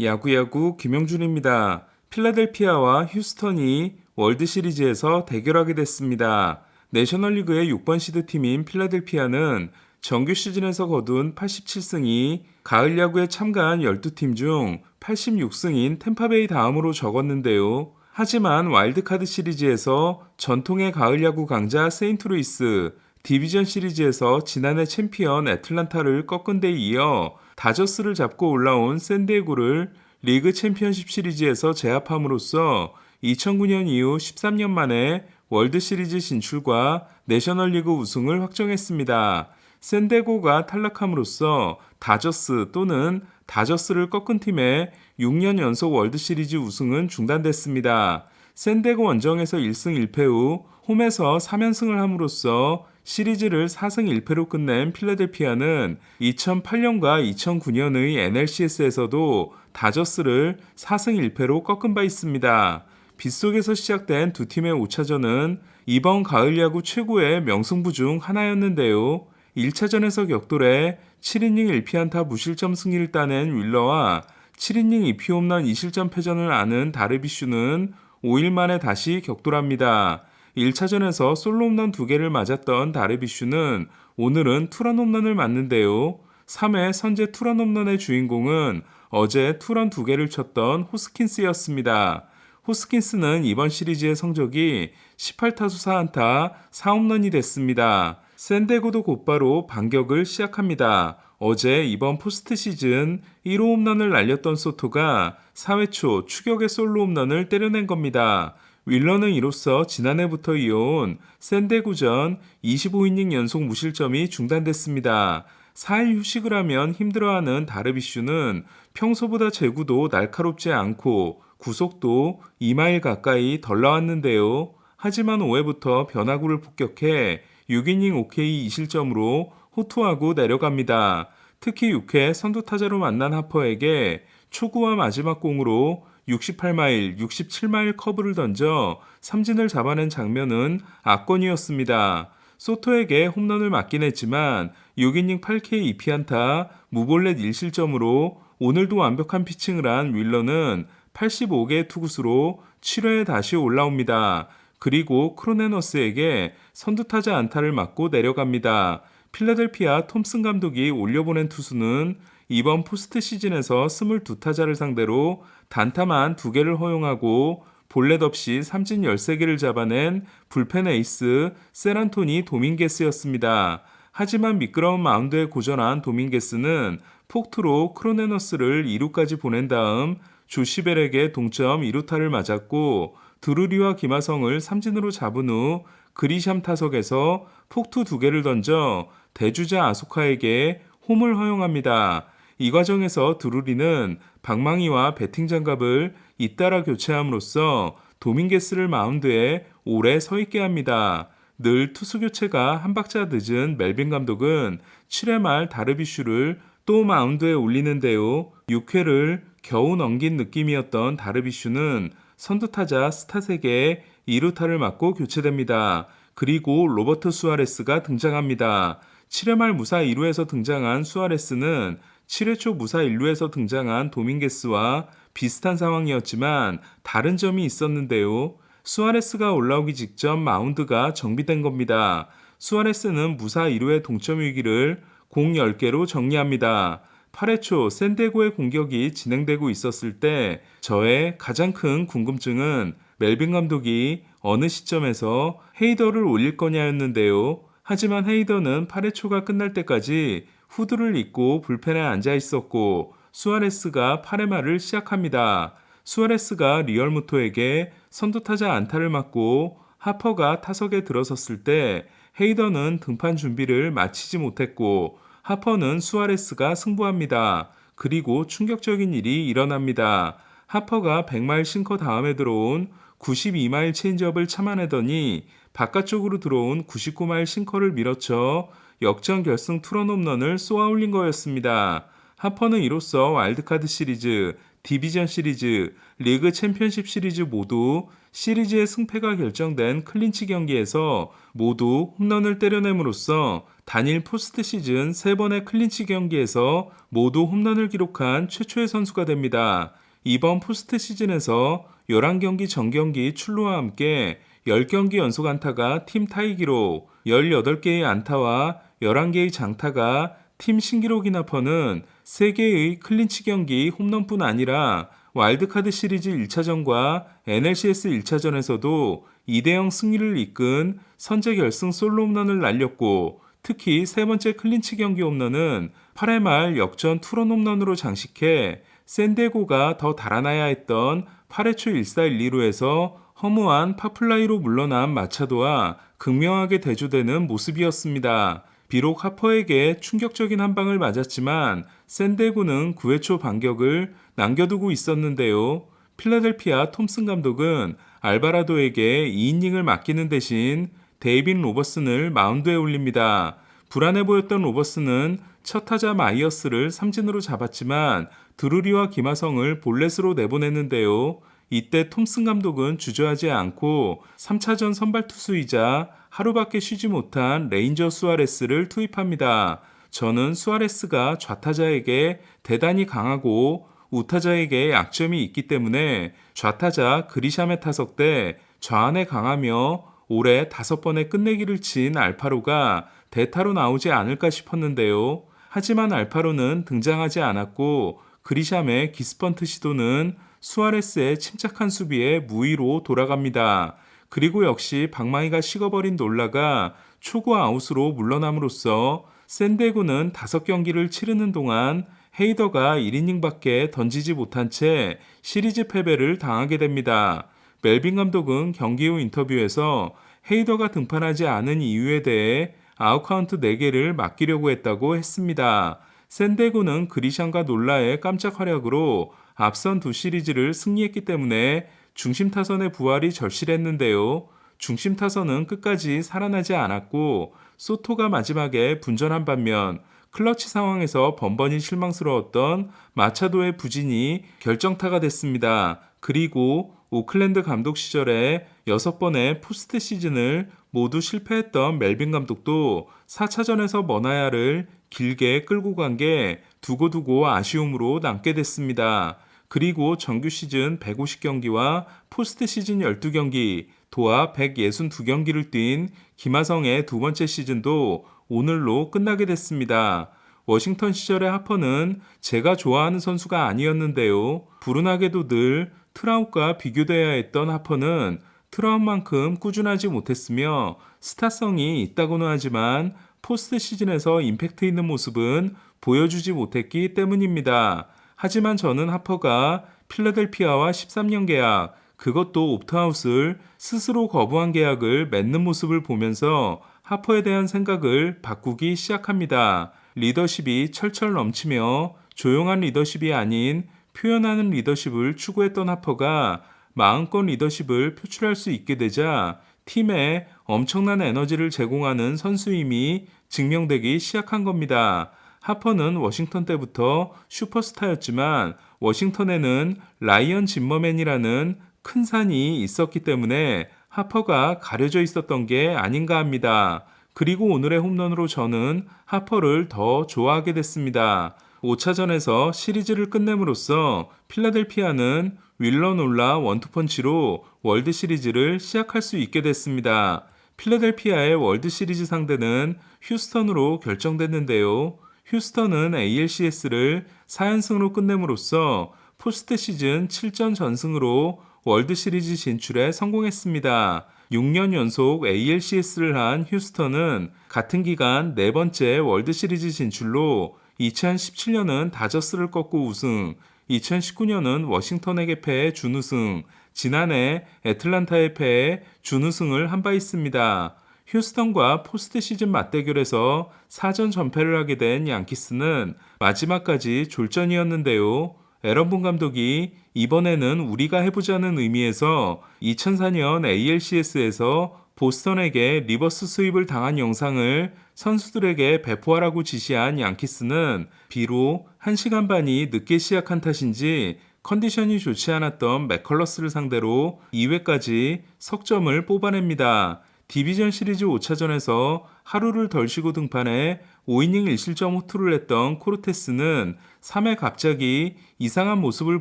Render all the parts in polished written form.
야구야구 김영준입니다. 필라델피아와 휴스턴이 월드시리즈에서 대결하게 됐습니다. 내셔널리그의 6번 시드 팀인 필라델피아는 정규 시즌에서 거둔 87승이 가을 야구에 참가한 12팀 중 86승인 템파베이 다음으로 적었는데요. 하지만 와일드카드 시리즈에서 전통의 가을 야구 강자 세인트루이스, 디비전 시리즈에서 지난해 챔피언 애틀란타를 꺾은 데 이어 다저스를 잡고 올라온 샌디에고를 리그 챔피언십 시리즈에서 제압함으로써 2009년 이후 13년 만에 월드 시리즈 진출과 내셔널리그 우승을 확정했습니다. 샌디에고가 탈락함으로써 다저스 또는 다저스를 꺾은 팀의 6년 연속 월드 시리즈 우승은 중단됐습니다. 샌디에고 원정에서 1승 1패 후 홈에서 3연승을 함으로써 시리즈를 4승 1패로 끝낸 필라델피아는 2008년과 2009년의 NLCS에서도 다저스를 4승 1패로 꺾은 바 있습니다. 빗속에서 시작된 두 팀의 5차전은 이번 가을 야구 최고의 명승부 중 하나였는데요. 1차전에서 격돌해 7이닝 1피안타 무실점 승리를 따낸 윌러와 7이닝 2피 홈런 2실점 패전을 안은 다르비슈는 5일 만에 다시 격돌합니다. 1차전에서 솔로 홈런 2개를 맞았던 다르비슈는 오늘은 투런 홈런을 맞는데요. 3회 선제 투런 홈런의 주인공은 어제 투런 2개를 쳤던 호스킨스였습니다. 호스킨스는 이번 시리즈의 성적이 18타수 4안타 4홈런이 됐습니다. 샌디에고도 곧바로 반격을 시작합니다. 어제 이번 포스트 시즌 1호 홈런을 날렸던 소토가 4회 초 추격의 솔로 홈런을 때려낸 겁니다. 윌러는 이로써 지난해부터 이어온 샌디에고전 25이닝 연속 무실점이 중단됐습니다. 4일 휴식을 하면 힘들어하는 다르비슈는 평소보다 제구도 날카롭지 않고 구속도 2마일 가까이 덜 나왔는데요. 하지만 5회부터 변화구를 폭격해 6이닝 OK 2실점으로 호투하고 내려갑니다. 특히 6회 선두타자로 만난 하퍼에게 초구와 마지막 공으로 68마일, 67마일 커브를 던져 삼진을 잡아낸 장면은 압권이었습니다. 소토에게 홈런을 맞긴 했지만 6이닝 8K 2피안타, 무볼넷 1실점으로 오늘도 완벽한 피칭을 한 윌러는 85개의 투구수로 7회에 다시 올라옵니다. 그리고 크로네너스에게 선두타자 안타를 맞고 내려갑니다. 필라델피아 톰슨 감독이 올려보낸 투수는 이번 포스트 시즌에서 22타자를 상대로 단타만 2개를 허용하고 볼넷 없이 삼진 13개를 잡아낸 불펜 에이스 세란토니 도밍게스였습니다. 하지만 미끄러운 마운드에 고전한 도밍게스는 폭투로 크로네너스를 2루까지 보낸 다음 조시벨에게 동점 2루타를 맞았고 드루리와 김하성을 삼진으로 잡은 후 그리샴 타석에서 폭투 2개를 던져 대주자 아소카에게 홈을 허용합니다. 이 과정에서 드루리는 방망이와 배팅 장갑을 잇따라 교체함으로써 도밍게스를 마운드에 오래 서 있게 합니다. 늘 투수 교체가 한 박자 늦은 멜빈 감독은 7회 말 다르비슈를 또 마운드에 올리는데요. 6회를 겨우 넘긴 느낌이었던 다르비슈는 선두타자 스타색에 2루타를 맞고 교체됩니다. 그리고 로버트 수아레스가 등장합니다. 7회 말 무사 2루에서 등장한 수아레스는 7회 초 무사 1루에서 등장한 도밍게스와 비슷한 상황이었지만 다른 점이 있었는데요. 수아레스가 올라오기 직전 마운드가 정비된 겁니다. 수아레스는 무사 2루의 동점 위기를 공 10개로 정리합니다. 8회 초 샌디에고의 공격이 진행되고 있었을 때 저의 가장 큰 궁금증은 멜빈 감독이 어느 시점에서 헤이더를 올릴 거냐였는데요. 하지만 헤이더는 8회 초가 끝날 때까지 후드를 입고 불펜에 앉아 있었고 수아레스가 8회 말을 시작합니다. 수아레스가 리얼무토에게 선두타자 안타를 맞고 하퍼가 타석에 들어섰을 때 헤이더는 등판 준비를 마치지 못했고 하퍼는 수아레스가 승부합니다. 그리고 충격적인 일이 일어납니다. 하퍼가 100마일 싱커 다음에 들어온 92마일 체인지업을 참아내더니 바깥쪽으로 들어온 99마일 싱커를 밀어쳐 역전 결승 투런 홈런을 쏘아올린 거였습니다. 하퍼는 이로써 와일드카드 시리즈, 디비전 시리즈, 리그 챔피언십 시리즈 모두 시리즈의 승패가 결정된 클린치 경기에서 모두 홈런을 때려냄으로써 단일 포스트 시즌 3번의 클린치 경기에서 모두 홈런을 기록한 최초의 선수가 됩니다. 이번 포스트 시즌에서 11경기 정경기 출루와 함께 10경기 연속 안타가 팀 타이 기록, 18개의 안타와 11개의 장타가 팀 신기록인 하퍼는 3개의 클린치 경기 홈런뿐 아니라 와일드카드 시리즈 1차전과 NLCS 1차전에서도 2대0 승리를 이끈 선제 결승 솔로 홈런을 날렸고, 특히 세 번째 클린치 경기 홈런은 8회 말 역전 투런 홈런으로 장식해 샌디에고가 더 달아나야 했던 8회 초 1사 1, 2루에서 허무한 파플라이로 물러난 마차도와 극명하게 대조되는 모습이었습니다. 비록 하퍼에게 충격적인 한 방을 맞았지만 샌디에고는 9회 초 반격을 남겨두고 있었는데요. 필라델피아 톰슨 감독은 알바라도에게 2이닝을 맡기는 대신 데이빈 로버슨을 마운드에 올립니다. 불안해 보였던 로버슨은 첫 타자 마이어스를 삼진으로 잡았지만 드루리와 김하성을 볼넷으로 내보냈는데요. 이때 톰슨 감독은 주저하지 않고 3차전 선발 투수이자 하루밖에 쉬지 못한 레인저 수아레스를 투입합니다. 저는 수아레스가 좌타자에게 대단히 강하고 우타자에게 약점이 있기 때문에 좌타자 그리샴의 타석 때 좌안에 강하며 올해 5번의 끝내기를 친 알파로가 대타로 나오지 않을까 싶었는데요. 하지만 알파로는 등장하지 않았고 그리샴의 기스번트 시도는 수아레스의 침착한 수비에 무의로 돌아갑니다. 그리고 역시 방망이가 식어버린 놀라가 초구 아웃으로 물러남으로써 샌디에고는 5경기를 치르는 동안 헤이더가 1이닝밖에 던지지 못한 채 시리즈 패배를 당하게 됩니다. 멜빈 감독은 경기 후 인터뷰에서 헤이더가 등판하지 않은 이유에 대해 아웃카운트 4개를 맡기려고 했다고 했습니다. 샌디에고는 그리샴과 놀라의 깜짝 활약으로 앞선 2시리즈를 승리했기 때문에 중심 타선의 부활이 절실했는데요. 중심 타선은 끝까지 살아나지 않았고 소토가 마지막에 분전한 반면 클러치 상황에서 번번이 실망스러웠던 마차도의 부진이 결정타가 됐습니다. 그리고 오클랜드 감독 시절에 6번의 포스트 시즌을 모두 실패했던 멜빈 감독도 4차전에서 머나야를 길게 끌고 간 게 두고두고 아쉬움으로 남게 됐습니다. 그리고 정규 시즌 150경기와 포스트 시즌 12경기, 도합 162경기를 뛴 김하성의 두 번째 시즌도 오늘로 끝나게 됐습니다. 워싱턴 시절의 하퍼는 제가 좋아하는 선수가 아니었는데요. 불운하게도 늘 트라웃과 비교돼야 했던 하퍼는 트라웃만큼 꾸준하지 못했으며 스타성이 있다고는 하지만 포스트 시즌에서 임팩트 있는 모습은 보여주지 못했기 때문입니다. 하지만 저는 하퍼가 필라델피아와 13년 계약, 그것도 옵트아웃을 스스로 거부한 계약을 맺는 모습을 보면서 하퍼에 대한 생각을 바꾸기 시작합니다. 리더십이 철철 넘치며 조용한 리더십이 아닌 표현하는 리더십을 추구했던 하퍼가 마음껏 리더십을 표출할 수 있게 되자 팀에 엄청난 에너지를 제공하는 선수임이 증명되기 시작한 겁니다. 하퍼는 워싱턴 때부터 슈퍼스타였지만 워싱턴에는 라이언 짐머맨이라는 큰 산이 있었기 때문에 하퍼가 가려져 있었던 게 아닌가 합니다. 그리고 오늘의 홈런으로 저는 하퍼를 더 좋아하게 됐습니다. 5차전에서 시리즈를 끝냄으로써 필라델피아는 윌러놀라 원투펀치로 월드 시리즈를 시작할 수 있게 됐습니다. 필라델피아의 월드 시리즈 상대는 휴스턴으로 결정됐는데요. 휴스턴은 ALCS를 4연승으로 끝냄으로써 포스트 시즌 7전 전승으로 월드 시리즈 진출에 성공했습니다. 6년 연속 ALCS를 한 휴스턴은 같은 기간 4번째 월드 시리즈 진출로 2017년은 다저스를 꺾고 우승, 2019년은 워싱턴에게 패해 준우승, 지난해 애틀란타에 패해 준우승을 한 바 있습니다. 휴스턴과 포스트 시즌 맞대결에서 4전 전패를 하게 된 양키스는 마지막까지 졸전이었는데요. 에런본 감독이 이번에는 우리가 해보자는 의미에서 2004년 ALCS에서 보스턴에게 리버스 스윕을 당한 영상을 선수들에게 배포하라고 지시한 양키스는 비록 1시간 반이 늦게 시작한 탓인지 컨디션이 좋지 않았던 맥컬러스를 상대로 2회까지 석점을 뽑아냅니다. 디비전 시리즈 5차전에서 하루를 덜 쉬고 등판해 5이닝 1실점 호투를 했던 코르테스는 3회 갑자기 이상한 모습을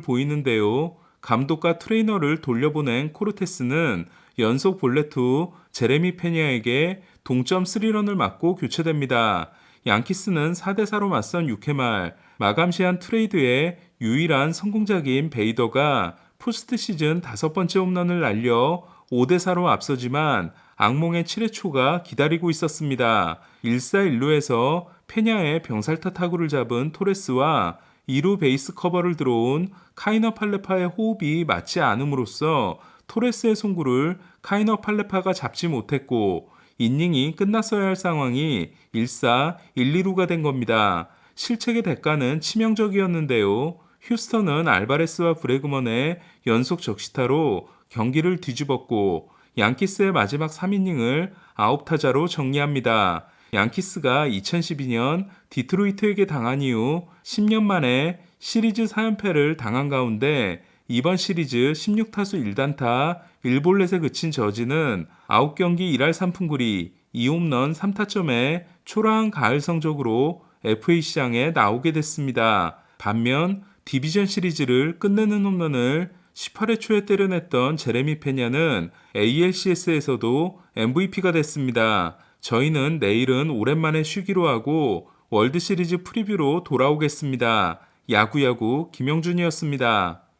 보이는데요. 감독과 트레이너를 돌려보낸 코르테스는 연속 볼넷 후 제레미 페냐에게 동점 3런을 맞고 교체됩니다. 양키스는 4대4로 맞선 6회 말 마감 시한 트레이드의 유일한 성공작인 베이더가 포스트 시즌 5번째 홈런을 날려 5대4로 앞서지만 악몽의 7회 초가 기다리고 있었습니다. 1사1루에서 페냐의 병살타 타구를 잡은 토레스와 2루 베이스 커버를 들어온 카이너 팔레파의 호흡이 맞지 않음으로써 토레스의 송구를 카이너 팔레파가 잡지 못했고 이닝이 끝났어야 할 상황이 1사 1, 2루가 된 겁니다. 실책의 대가는 치명적이었는데요. 휴스턴은 알바레스와 브래그먼의 연속 적시타로 경기를 뒤집었고 양키스의 마지막 3이닝을 9타자로 정리합니다. 양키스가 2012년 디트로이트에게 당한 이후 10년 만에 시리즈 4연패를 당한 가운데 이번 시리즈 16타수 1단타 1볼넷에 그친 저지는 9경기 1할 3푼9리 2홈런 3타점의 초라한 가을 성적으로 FA 시장에 나오게 됐습니다. 반면 디비전 시리즈를 끝내는 홈런을 18회 초에 때려냈던 제레미 페냐는 ALCS에서도 MVP가 됐습니다. 저희는 내일은 오랜만에 쉬기로 하고 월드시리즈 프리뷰로 돌아오겠습니다. 야구야구 김영준이었습니다.